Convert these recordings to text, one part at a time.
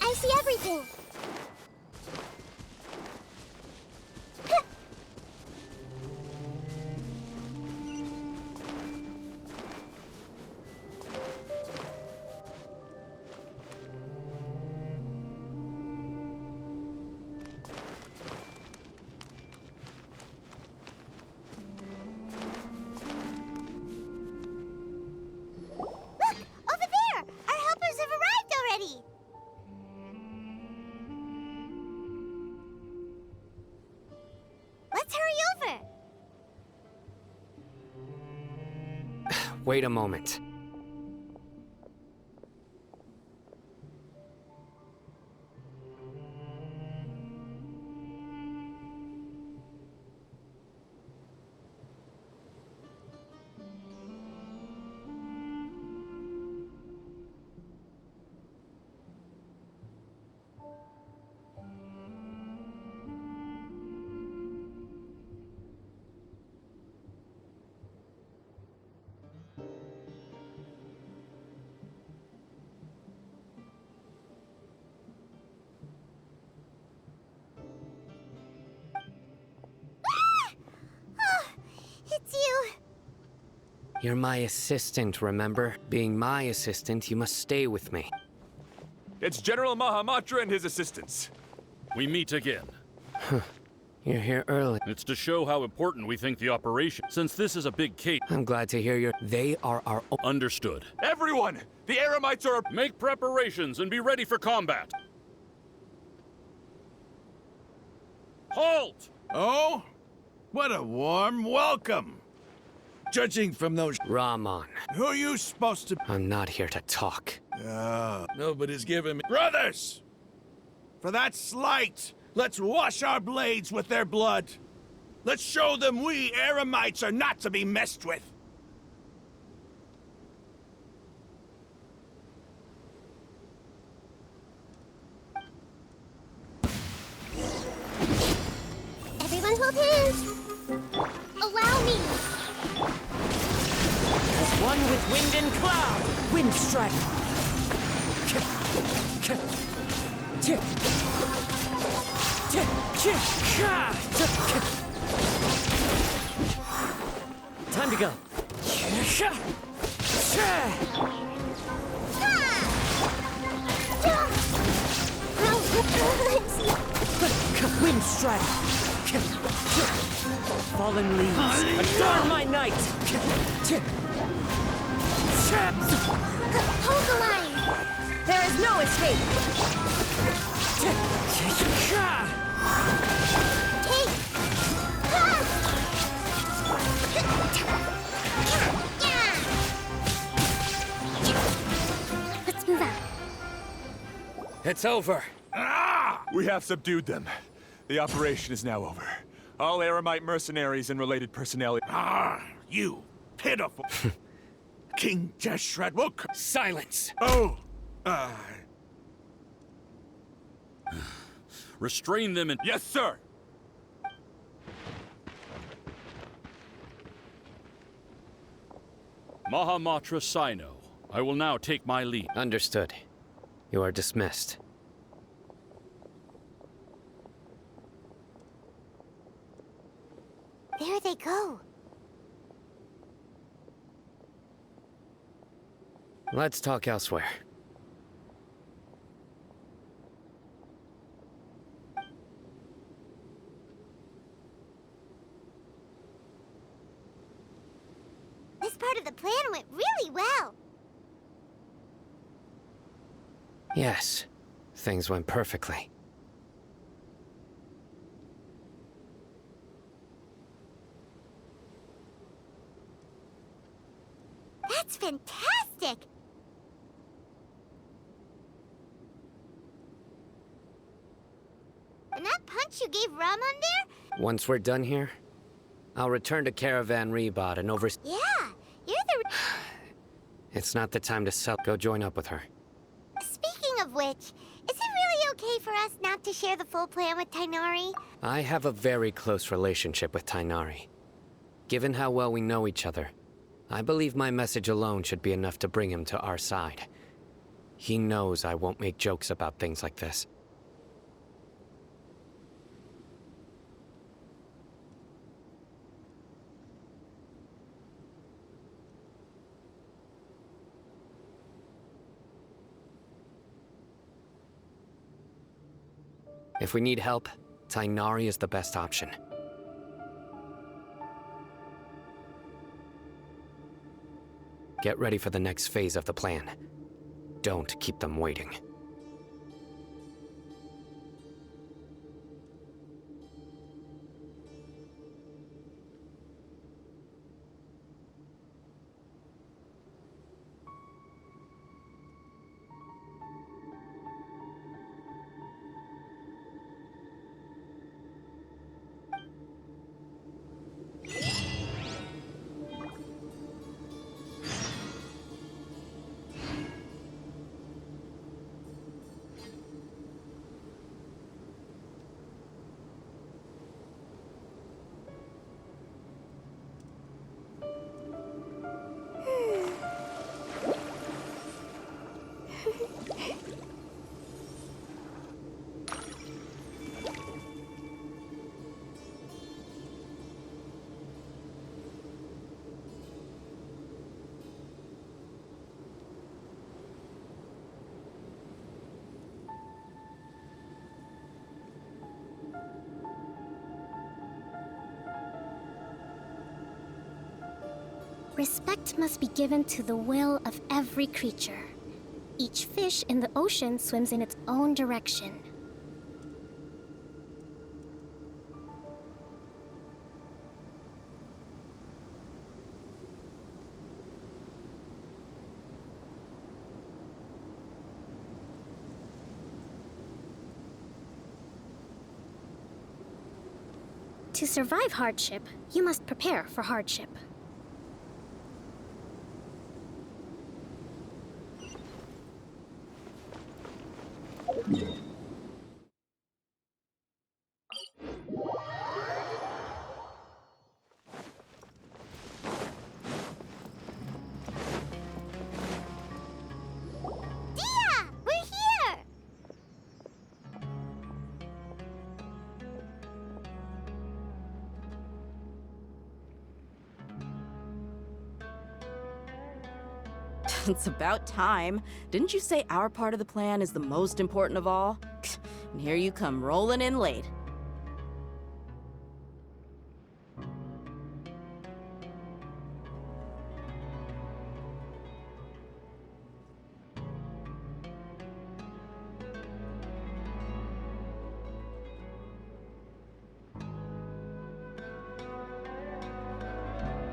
I see everything. Look! Over there! Our helpers have arrived already! Let's hurry over! Wait a moment. Oh, it's you! You're my assistant, remember? Being my assistant, you must stay with me. It's General Mahamatra and his assistants. We meet again. You're here early. It's to show how important we think the operation. Since this is a big case. I'm glad to hear they are our own. Understood. Everyone! The Eremites are... Make preparations and be ready for combat. Halt! Oh? What a warm welcome! Judging from those... Rahman, Who are you supposed to... I'm not here to talk. Nobody's giving me... Brothers! For that slight, let's wash our blades with their blood. Let's show them we Eremites are not to be messed with. Everyone hold hands! Allow me! As one with wind and cloud, wind strike. Time to go. Wind strike. Fallen leaves, adorn my night. Hold the line! There is no escape. Let's move out. It's over. We have subdued them. The operation is now over. All Eremite mercenaries and related personnel... You pitiful... King Jeshret will... Silence! Oh! Restrain them and... Yes, sir! Mahamatra Sino. I will now take my leave. Understood. You are dismissed. There they go. Let's talk elsewhere. This part of the plan went really well. Yes, things went perfectly. That's fantastic! And that punch you gave Ram on there? Once we're done here, I'll return to Caravan Rebot and Yeah, you're the... It's not the time to sell. Go join up with her. Speaking of which, is it really okay for us not to share the full plan with Tainari? I have a very close relationship with Tainari. Given how well we know each other, I believe my message alone should be enough to bring him to our side. He knows I won't make jokes about things like this. If we need help, Tainari is the best option. Get ready for the next phase of the plan. Don't keep them waiting. Respect must be given to the will of every creature. Each fish in the ocean swims in its own direction. To survive hardship, you must prepare for hardship. Dia! We're here! It's about time. Didn't you say our part of the plan is the most important of all? And here you come rolling in late.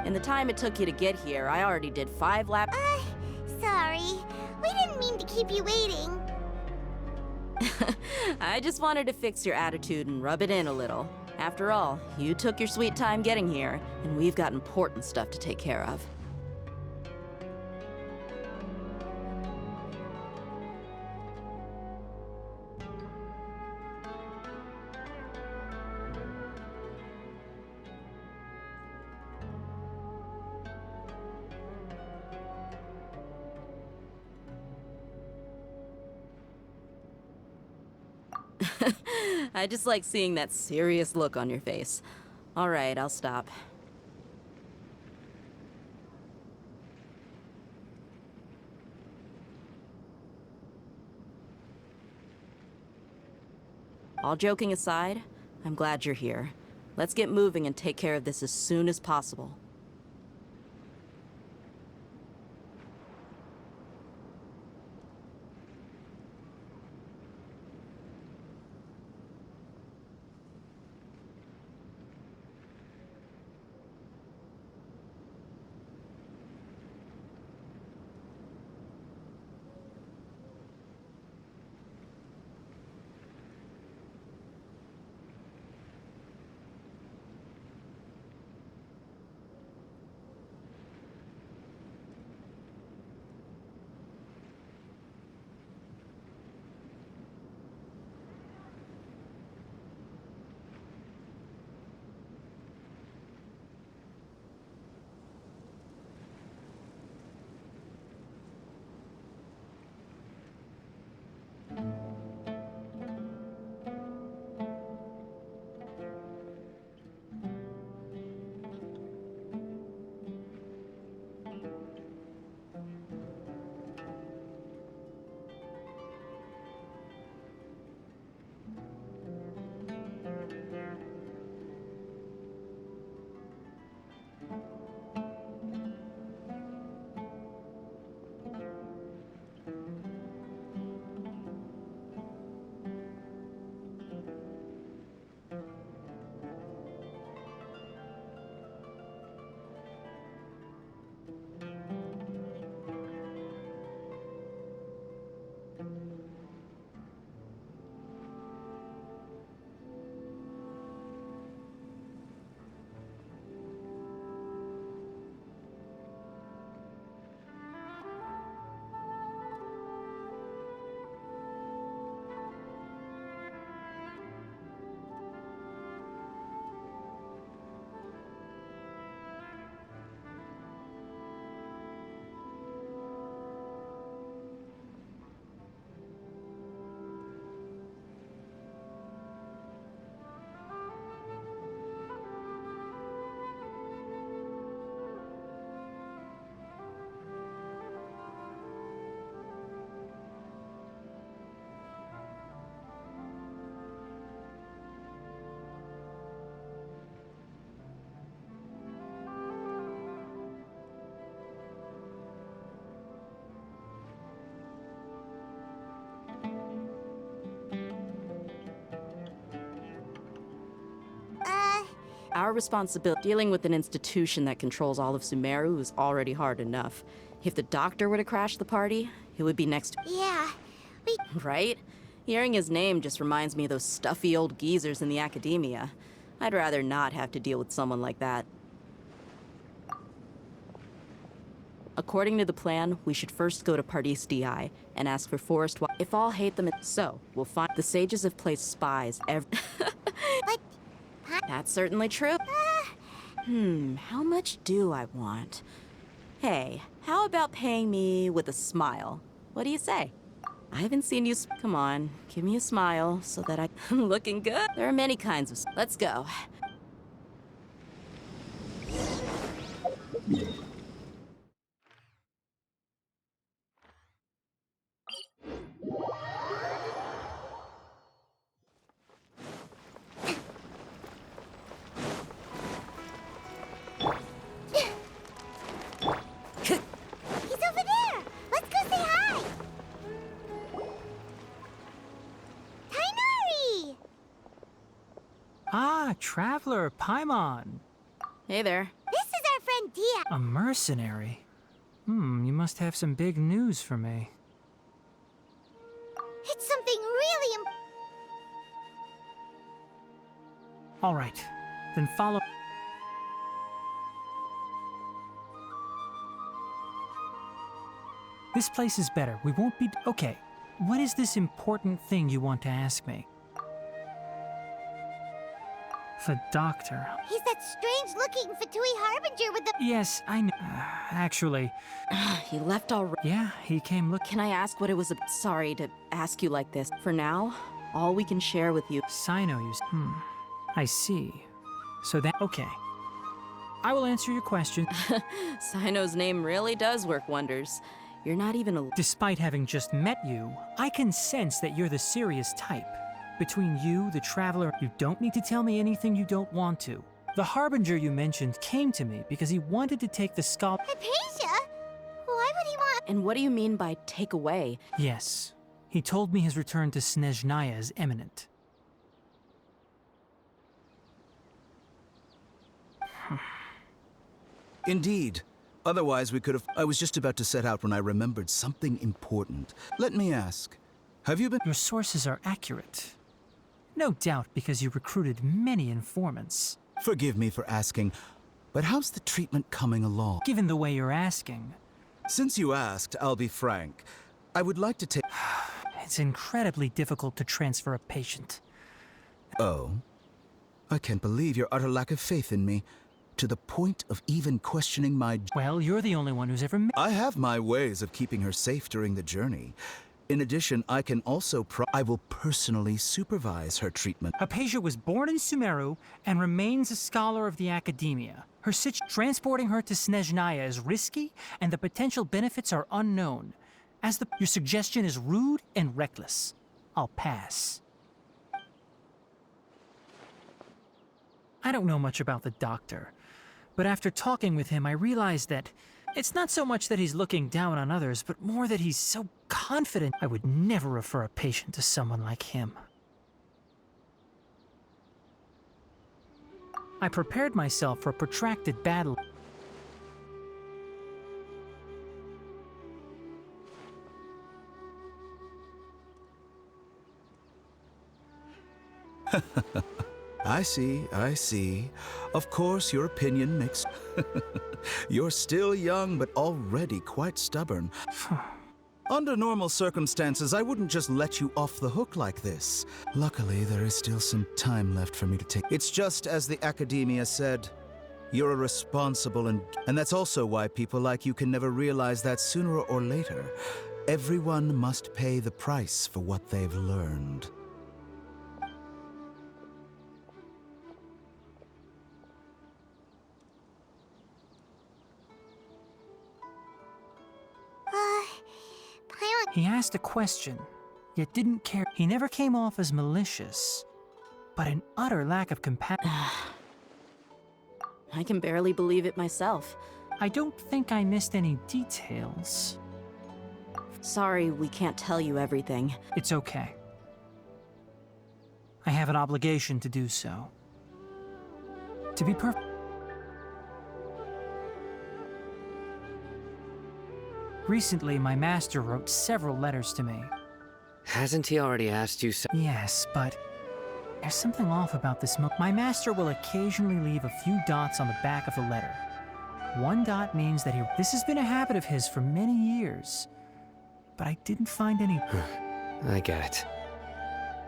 In the time it took you to get here, I already did 5 laps. Sorry. We didn't mean to keep you waiting. I just wanted to fix your attitude and rub it in a little. After all, you took your sweet time getting here, and we've got important stuff to take care of. I just like seeing that serious look on your face. All right, I'll stop. All joking aside, I'm glad you're here. Let's get moving and take care of this as soon as possible. Our responsibility dealing with an institution that controls all of Sumeru is already hard enough. If the doctor were to crash the party, it would be next. Yeah, we... Right? Hearing his name just reminds me of those stuffy old geezers in the academia. I'd rather not have to deal with someone like that. According to the plan, we should first go to Pardis DI and ask for Forest. If all hate them, so we'll find the sages have placed spies But... That's certainly true. How much do I want? Hey, how about paying me with a smile? What do you say? I haven't seen you. Come on, give me a smile so that I'm looking good. There are many kinds of. Let's go. He's over there! Let's go say hi! Tainari! Ah, Traveler, Paimon. Hey there. This is our friend Dia. A mercenary? You must have some big news for me. It's something really All right, then follow. This place is better. We won't be. Okay, what is this important thing you want to ask me? The doctor. He's that strange-looking Fatui Harbinger with the... Yes, I know. Actually, He left already. yeah, he came look. Can I ask what it was? Sorry to ask you like this. For now, all we can share with you. Sino, you. I see. So that. Okay. I will answer your question. Sino's name really does work wonders. You're not even a. Despite having just met you, I can sense that you're the serious type. Between you, the Traveler, you don't need to tell me anything you don't want to. The Harbinger you mentioned came to me because he wanted to take the skull. Hypatia? Why would he want... And what do you mean by take away? Yes. He told me his return to Snezhnaya is imminent. Indeed. Otherwise, we could have. I was just about to set out when I remembered something important. Let me ask, have you been. Your sources are accurate. No doubt because you recruited many informants. Forgive me for asking, but how's the treatment coming along? Given the way you're asking, Since you asked, I'll be frank. I would like to take. it's incredibly difficult to transfer a patient. Oh? I can't believe your utter lack of faith in me, to the point of even questioning my. Well, you're the only one who's ever I have my ways of keeping her safe during the journey. In addition, I can also I will personally supervise her treatment. Hypatia was born in Sumeru and remains a scholar of the academia. Transporting her to Snezhnaya is risky, and the potential benefits are unknown. Your suggestion is rude and reckless. I'll pass. I don't know much about the doctor, but after talking with him, I realized that it's not so much that he's looking down on others, but more that he's so confident. I would never refer a patient to someone like him. I prepared myself for a protracted battle. I see. Of course, your opinion makes. You're still young, but already quite stubborn. Under normal circumstances, I wouldn't just let you off the hook like this. Luckily, there is still some time left for me to take. It's just as the academia said. You're a responsible and that's also why people like you can never realize that sooner or later, everyone must pay the price for what they've learned. He asked a question, yet didn't care. He never came off as malicious, but an utter lack of compassion. I can barely believe it myself. I don't think I missed any details. Sorry, we can't tell you everything. It's okay. I have an obligation to do so. To be perfect. Recently, my master wrote several letters to me. Hasn't he already asked you so? Yes, but there's something off about this. My master will occasionally leave a few dots on the back of the letter. One dot means that this has been a habit of his for many years, but I didn't find any. I get it.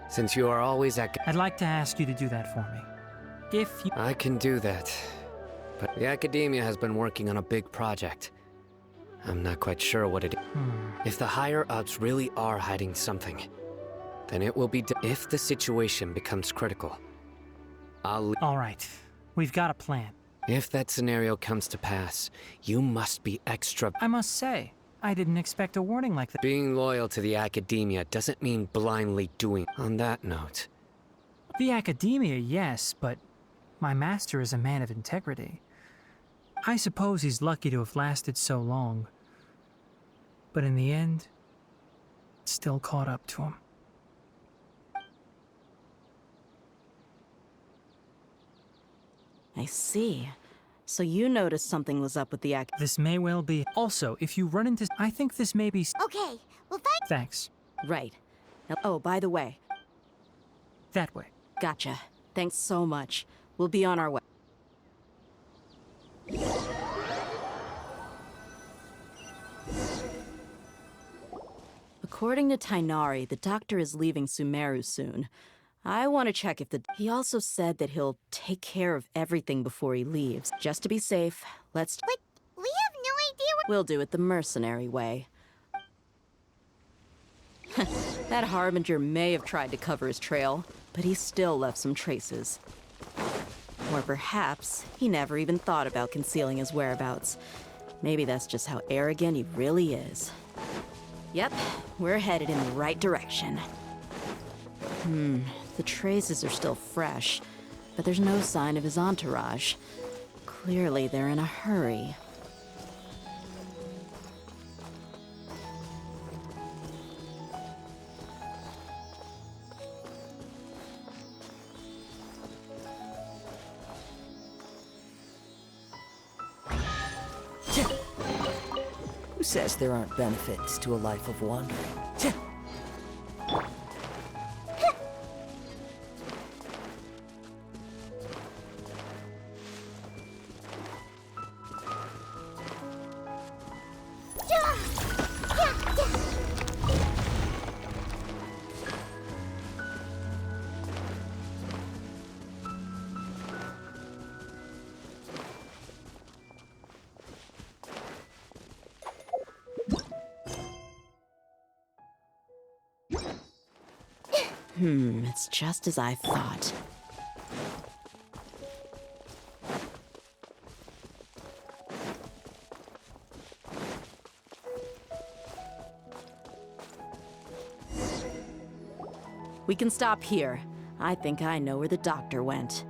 Since you are always at. I'd like to ask you to do that for me. If you. I can do that, but the academia has been working on a big project. I'm not quite sure what it is. If the higher-ups really are hiding something, then it will be if the situation becomes critical. All right. We've got a plan. If that scenario comes to pass, you must be extra. I must say, I didn't expect a warning like that. Being loyal to the academia doesn't mean blindly doing. On that note. The academia, yes, but my master is a man of integrity. I suppose he's lucky to have lasted so long. But in the end, it still caught up to him. I see. So you noticed something was up with the This may well be. Also, if you run into. I think this may be. Okay, well Thanks. Right. Now, oh, by the way. That way. Gotcha. Thanks so much. We'll be on our way. According to Tainari, the doctor is leaving Sumeru soon. I want to check if He also said that he'll take care of everything before he leaves. Just to be safe, let's... But we have no idea what... We'll do it the mercenary way. That Harbinger may have tried to cover his trail, but he still left some traces. Or perhaps he never even thought about concealing his whereabouts. Maybe that's just how arrogant he really is. Yep, we're headed in the right direction. The traces are still fresh, but there's no sign of his entourage. Clearly, they're in a hurry. Who says there aren't benefits to a life of wandering? It's just as I thought. We can stop here. I think I know where the doctor went.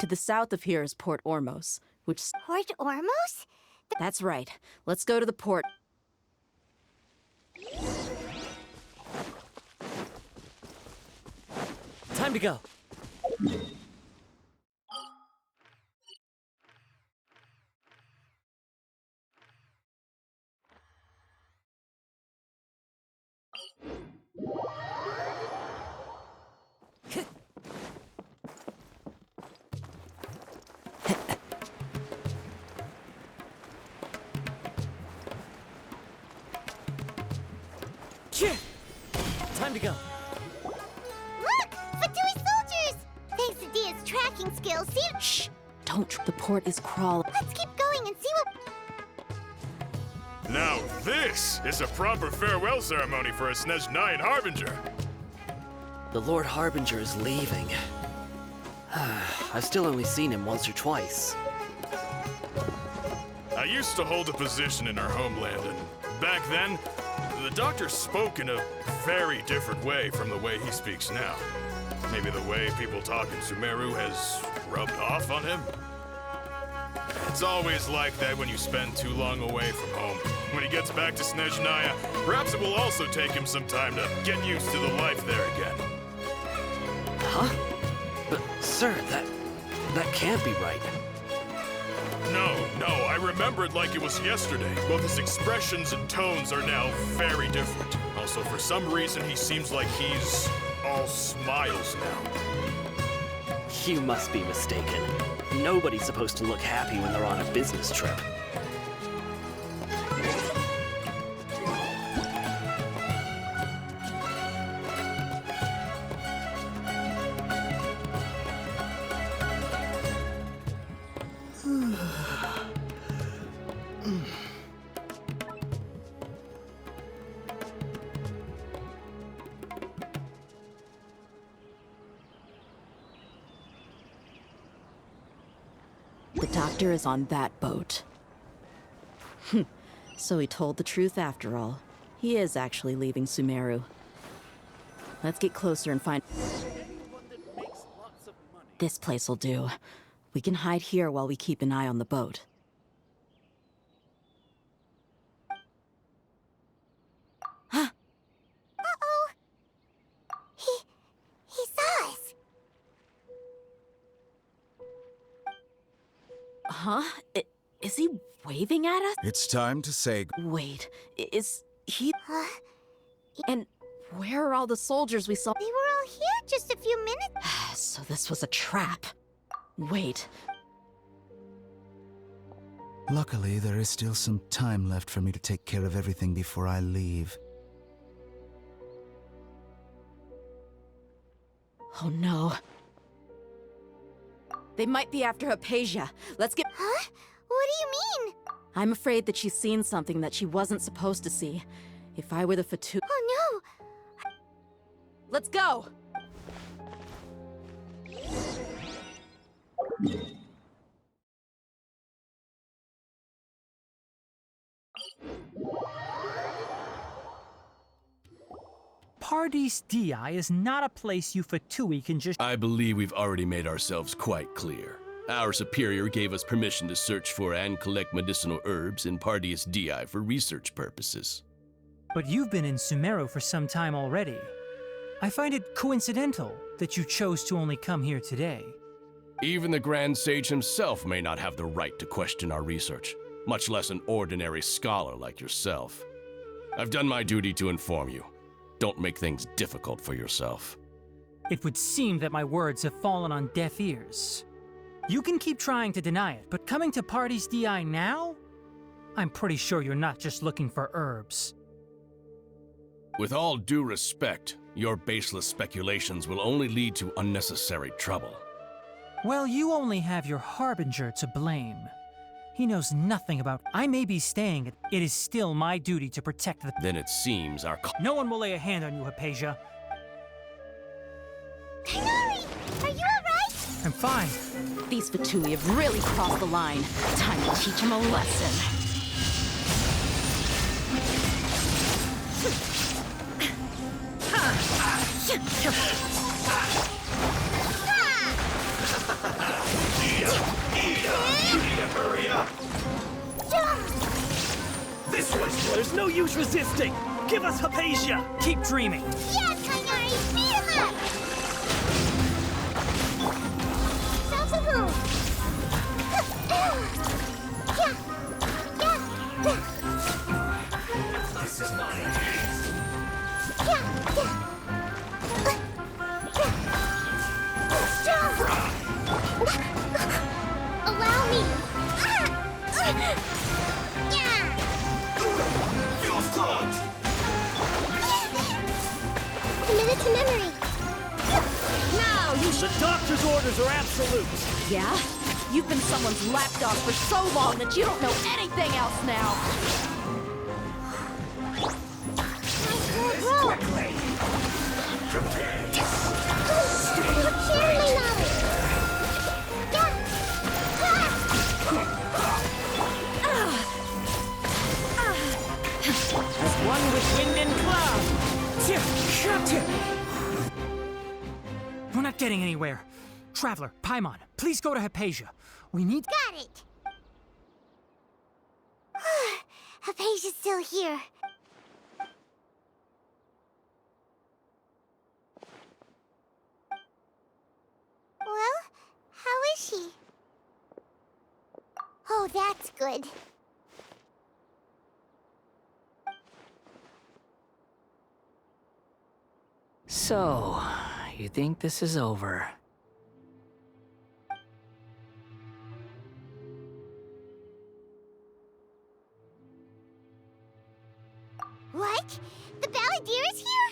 To the south of here is Port Ormos, which... Port Ormos? That's right. Let's go to the port. Time to go. Time to go. Look! Fatui soldiers! Thanks to Dia's tracking skills, see? Shh! Don't. The port is crawling. Let's keep going and see what... Now this is a proper farewell ceremony for a Snezhnayan Harbinger. The Lord Harbinger is leaving. I've still only seen him once or twice. I used to hold a position in our homeland, and back then, the doctor spoke in a very different way from the way he speaks now. Maybe the way people talk in Sumeru has rubbed off on him? It's always like that when you spend too long away from home. When he gets back to Snezhnaya, perhaps it will also take him some time to get used to the life there again. Huh? But, sir, that can't be right. No, I remember it like it was yesterday. Both his expressions and tones are now very different. Also, for some reason, he seems like he's all smiles now. You must be mistaken. Nobody's supposed to look happy when they're on a business trip. The doctor is on that boat. So he told the truth after all. He is actually leaving Sumeru. Let's get closer and find... This place will do. We can hide here while we keep an eye on the boat. Huh? Uh-oh! He saw us! Huh? Is he waving at us? It's time to say... Wait, is he... Huh? And where are all the soldiers we saw? They were all here just a few minutes. So this was a trap. Wait. Luckily, there is still some time left for me to take care of everything before I leave. Oh no. They might be after Hypatia. Let's get— Huh? What do you mean? I'm afraid that she's seen something that she wasn't supposed to see. If I were the Fatu— Oh Let's go! Paradis Dei is not a place you Fatui can just— I believe we've already made ourselves quite clear. Our superior gave us permission to search for and collect medicinal herbs in Paradis Dei for research purposes. But you've been in Sumeru for some time already. I find it coincidental that you chose to only come here today. Even the Grand Sage himself may not have the right to question our research, much less an ordinary scholar like yourself. I've done my duty to inform you. Don't make things difficult for yourself. It would seem that my words have fallen on deaf ears. You can keep trying to deny it, but coming to Paradis Dei now? I'm pretty sure you're not just looking for herbs. With all due respect, your baseless speculations will only lead to unnecessary trouble. Well, you only have your Harbinger to blame. He knows nothing about— I may be staying, it is still my duty to protect the— Then it seems our— No one will lay a hand on you, Hypatia. Tighnari! Are you alright? I'm fine. These Fatui have really crossed the line. Time to teach them a lesson. Hurry up! This one's— There's no use resisting! Give us Hypatia! Keep dreaming! Yeah, Tighnari! Beat him up! Salsa. This is mine. Allow me! You're caught! Committed to memory. Now you The doctor's orders are absolute! Yeah? You've been someone's lapdog for so long that you don't know anything else now! Share my knowledge. As one with wind and cloud! We're not getting anywhere. Traveler, Paimon, please go to Hypatia. We need— Got it. Hypatia's still here. Well, how is she? Oh, that's good. So, you think this is over? What? The Balladeer is here?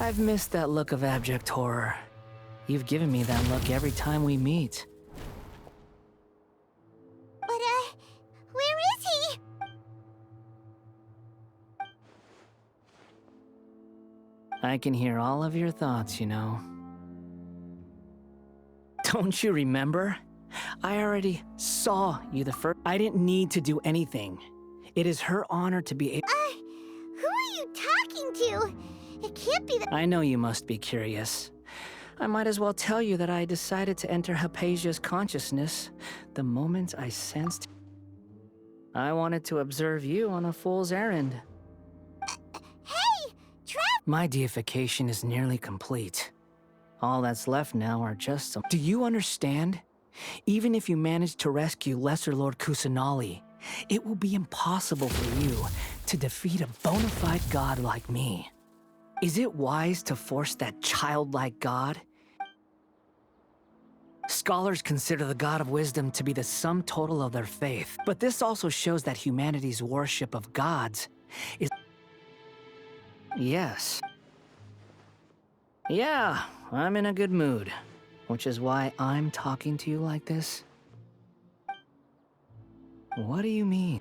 I've missed that look of abject horror. You've given me that look every time we meet. But, where is he? I can hear all of your thoughts, you know. Don't you remember? I already saw you the first— I didn't need to do anything. It is her honor to be able— Who are you talking to? It can't be that— I know you must be curious. I might as well tell you that I decided to enter Hypatia's consciousness the moment I sensed— I wanted to observe you on a fool's errand. Hey! My deification is nearly complete. All that's left now are just some— Do you understand? Even if you manage to rescue Lesser Lord Kusanali, It will be impossible for you to defeat a bona fide god like me. Is it wise to force that childlike god? Scholars consider the god of wisdom to be the sum total of their faith, but this also shows that humanity's worship of gods is... Yes. Yeah, I'm in a good mood, which is why I'm talking to you like this. What do you mean?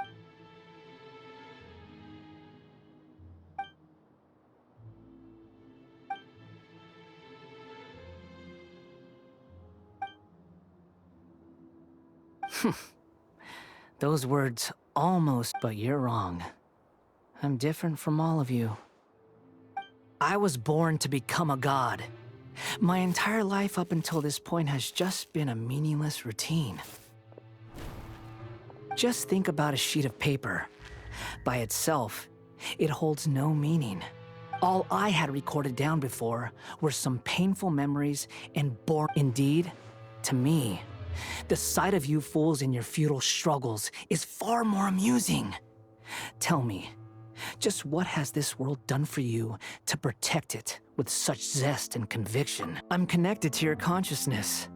Those words almost, but you're wrong. I'm different from all of you. I was born to become a god. My entire life up until this point has just been a meaningless routine. Just think about a sheet of paper. By itself, it holds no meaning. All I had recorded down before were some painful memories and Indeed, to me, the sight of you fools in your futile struggles is far more amusing. Tell me, just what has this world done for you to protect it with such zest and conviction? I'm connected to your consciousness,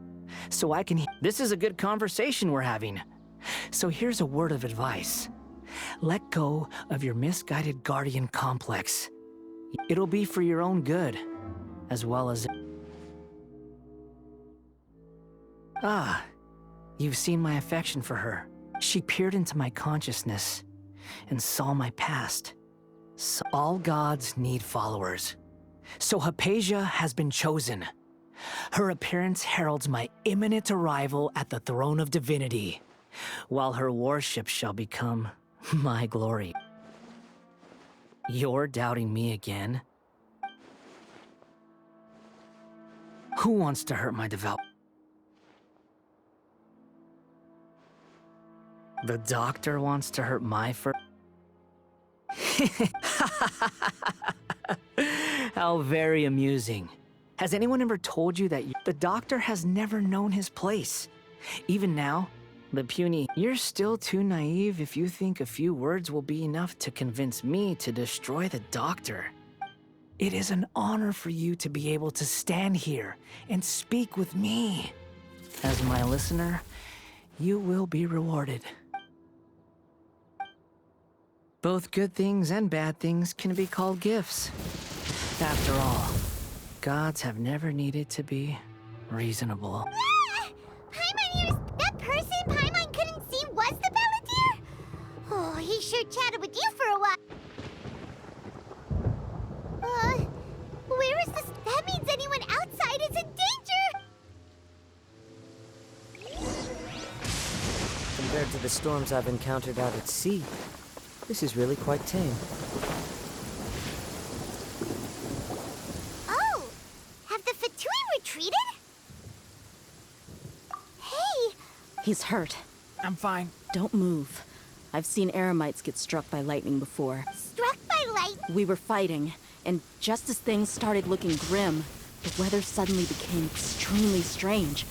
so I can This is a good conversation we're having. So here's a word of advice. Let go of your misguided guardian complex. It'll be for your own good, as well as... Ah, you've seen my affection for her. She peered into my consciousness and saw my past. So all gods need followers. So Hypatia has been chosen. Her appearance heralds my imminent arrival at the throne of divinity, while her worship shall become my glory. You're doubting me again? Who wants to hurt my devout? The doctor wants to hurt my How very amusing. Has anyone ever told you that the doctor has never known his place? Even now, the puny... You're still too naive if you think a few words will be enough to convince me to destroy the doctor. It is an honor for you to be able to stand here and speak with me. As my listener, you will be rewarded. Both good things and bad things can be called gifts. After all, gods have never needed to be reasonable. Paimon, that person Paimon couldn't see was the Palantir? Oh, he sure chatted with you for a while. Where is this? That means anyone outside is in danger! Compared to the storms I've encountered out at sea, this is really quite tame. Oh! Have the Fatui retreated? Hey! He's hurt. I'm fine. Don't move. I've seen Eremites get struck by lightning before. Struck by lightning? We were fighting, and just as things started looking grim, the weather suddenly became extremely strange.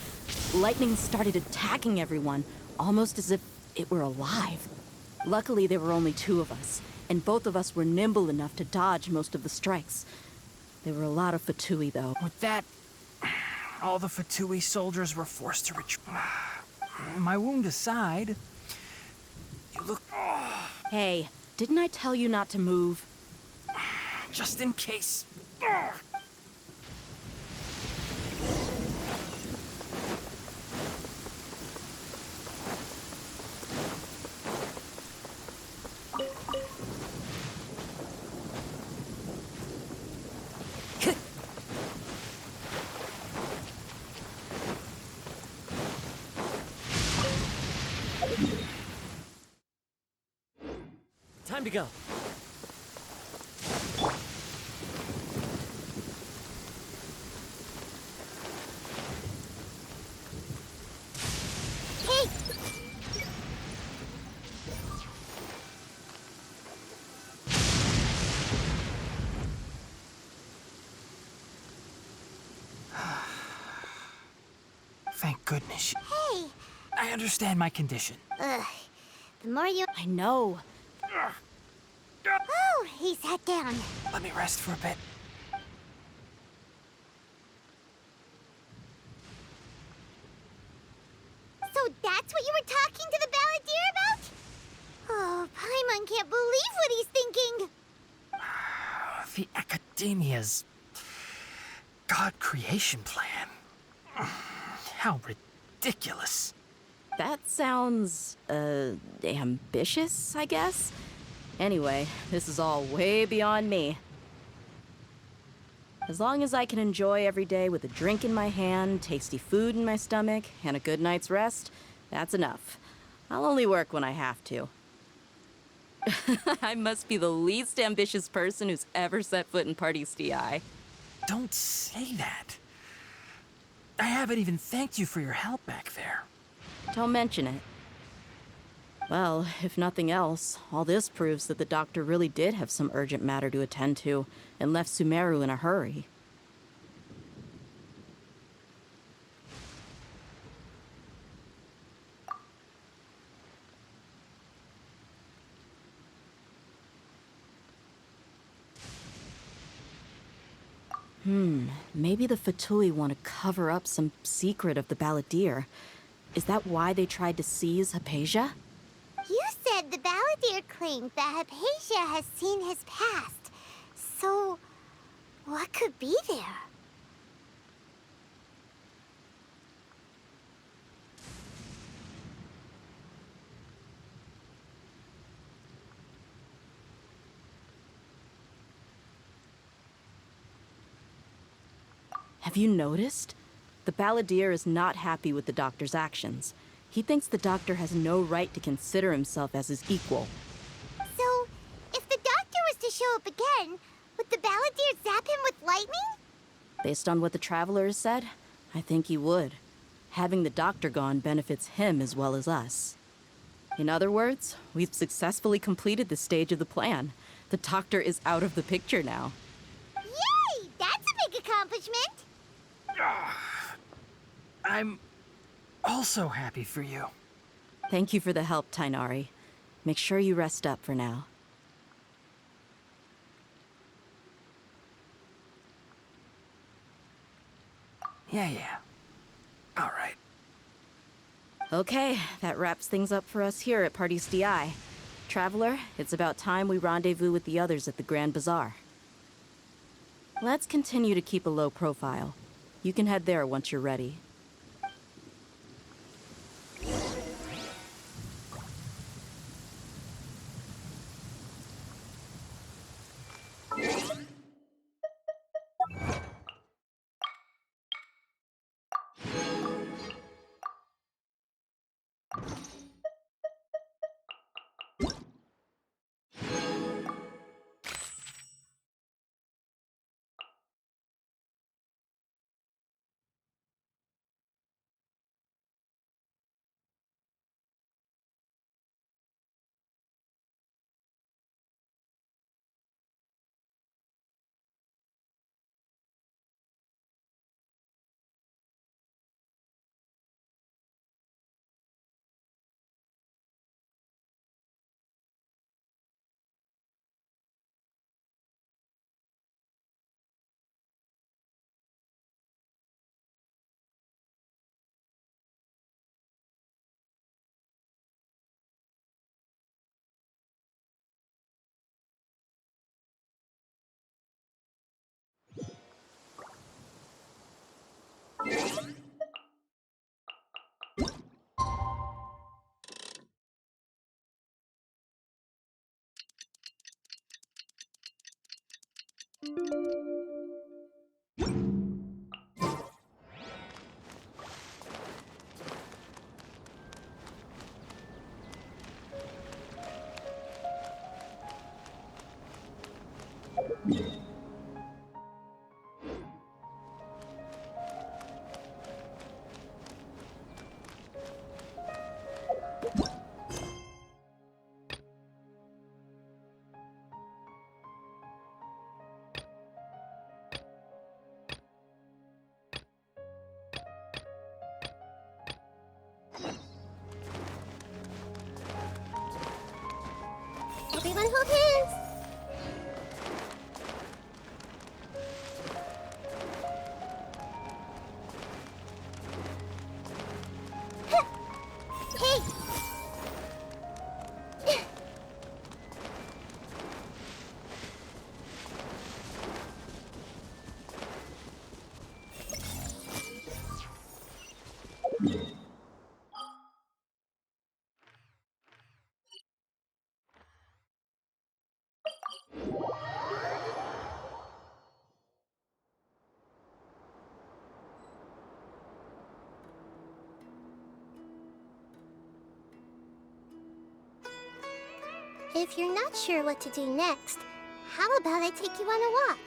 Lightning started attacking everyone, almost as if it were alive. Luckily, there were only two of us, and both of us were nimble enough to dodge most of the strikes. There were a lot of Fatui, though. With that, all the Fatui soldiers were forced to retreat. My wound aside, you look... Hey, didn't I tell you not to move? Just in case. Time to go. Hey! Thank goodness. Hey! I understand my condition. Ugh. The more you... I know. Oh, he sat down. Let me rest for a bit. So that's what you were talking to the balladeer about? Oh, Paimon can't believe what he's thinking. The Academia's God creation plan. How ridiculous. That sounds, ambitious, I guess? Anyway, this is all way beyond me. As long as I can enjoy every day with a drink in my hand, tasty food in my stomach, and a good night's rest, that's enough. I'll only work when I have to. I must be the least ambitious person who's ever set foot in Party's DI. Don't say that. I haven't even thanked you for your help back there. Don't mention it. Well, if nothing else, all this proves that the doctor really did have some urgent matter to attend to and left Sumeru in a hurry. Maybe the Fatui want to cover up some secret of the balladeer. Is that why they tried to seize Hypatia? You said the balladeer claimed that Hypatia has seen his past. So, what could be there? Have you noticed? The balladeer is not happy with the doctor's actions. He thinks the doctor has no right to consider himself as his equal. So, if the doctor was to show up again, would the balladeer zap him with lightning? Based on what the traveler has said, I think he would. Having the doctor gone benefits him as well as us. In other words, we've successfully completed this stage of the plan. The doctor is out of the picture now. Yay! That's a big accomplishment! I'm also happy for you. Thank you for the help, Tainari. Make sure you rest up for now. Yeah. All right. Okay, that wraps things up for us here at Party's DI. Traveler, it's about time we rendezvous with the others at the Grand Bazaar. Let's continue to keep a low profile. You can head there once you're ready. If you're not sure what to do next, how about I take you on a walk?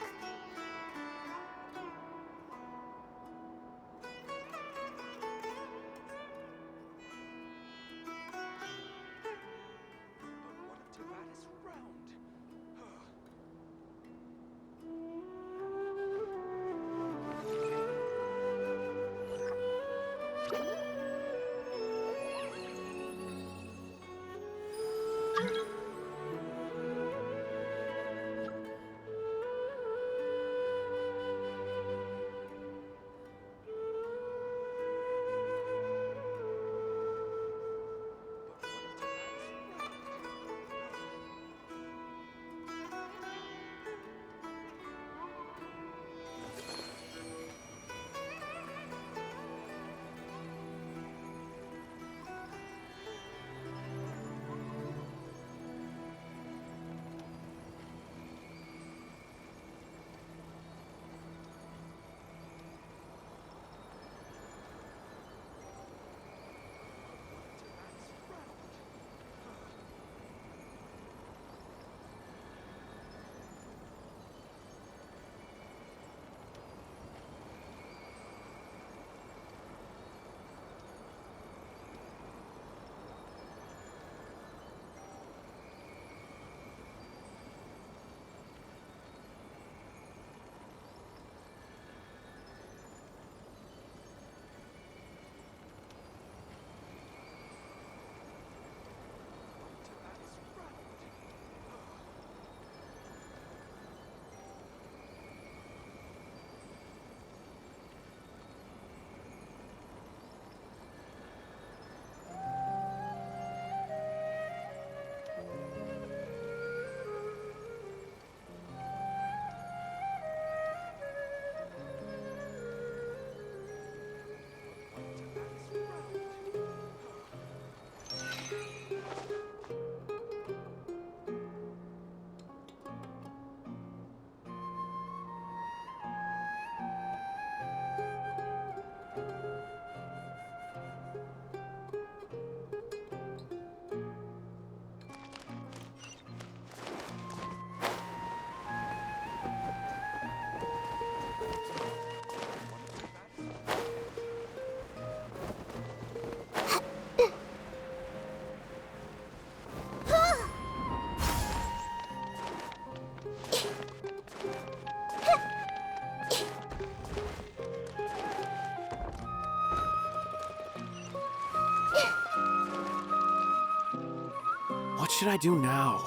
What should I do now?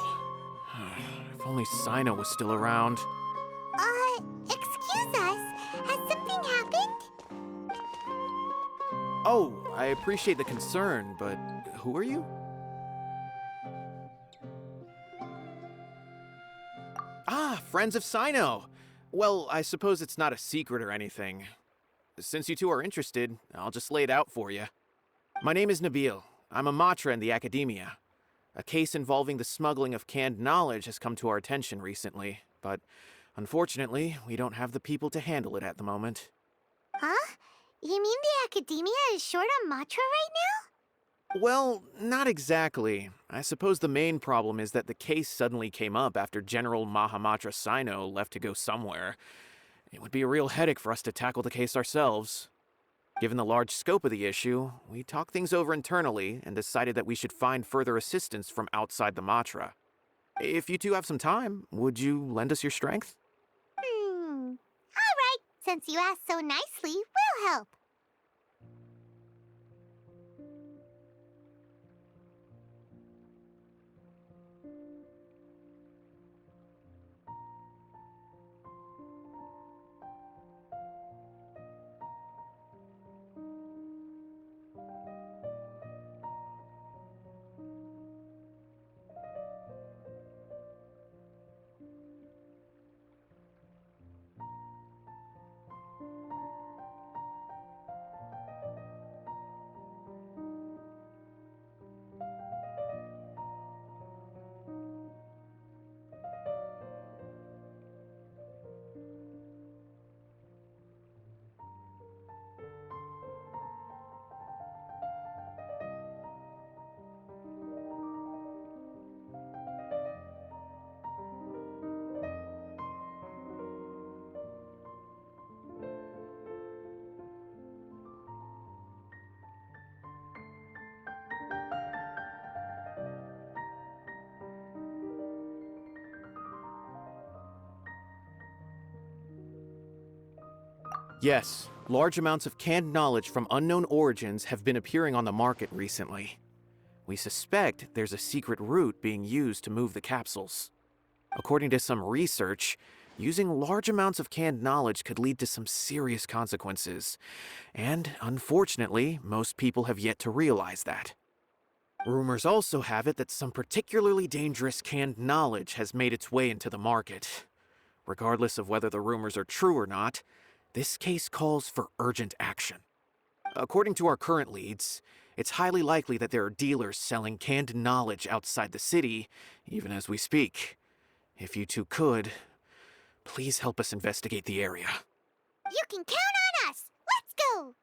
If only Sino was still around. Excuse us. Has something happened? Oh, I appreciate the concern, but who are you? Ah, friends of Sino. Well, I suppose it's not a secret or anything. Since you two are interested, I'll just lay it out for you. My name is Nabil. I'm a Matra in the Academia. A case involving the smuggling of canned knowledge has come to our attention recently, but unfortunately, we don't have the people to handle it at the moment. Huh? You mean the Academia is short on Matra right now? Well, not exactly. I suppose the main problem is that the case suddenly came up after General Mahamatra Sino left to go somewhere. It would be a real headache for us to tackle the case ourselves. Given the large scope of the issue, we talked things over internally and decided that we should find further assistance from outside the Matra. If you two have some time, would you lend us your strength? All right. Since you asked so nicely, we'll help. Yes, large amounts of canned knowledge from unknown origins have been appearing on the market recently. We suspect there's a secret route being used to move the capsules. According to some research, using large amounts of canned knowledge could lead to some serious consequences, and unfortunately, most people have yet to realize that. Rumors also have it that some particularly dangerous canned knowledge has made its way into the market. Regardless of whether the rumors are true or not, this case calls for urgent action. According to our current leads, it's highly likely that there are dealers selling canned knowledge outside the city, even as we speak. If you two could, please help us investigate the area. You can count on us! Let's go!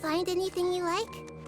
Find anything you like?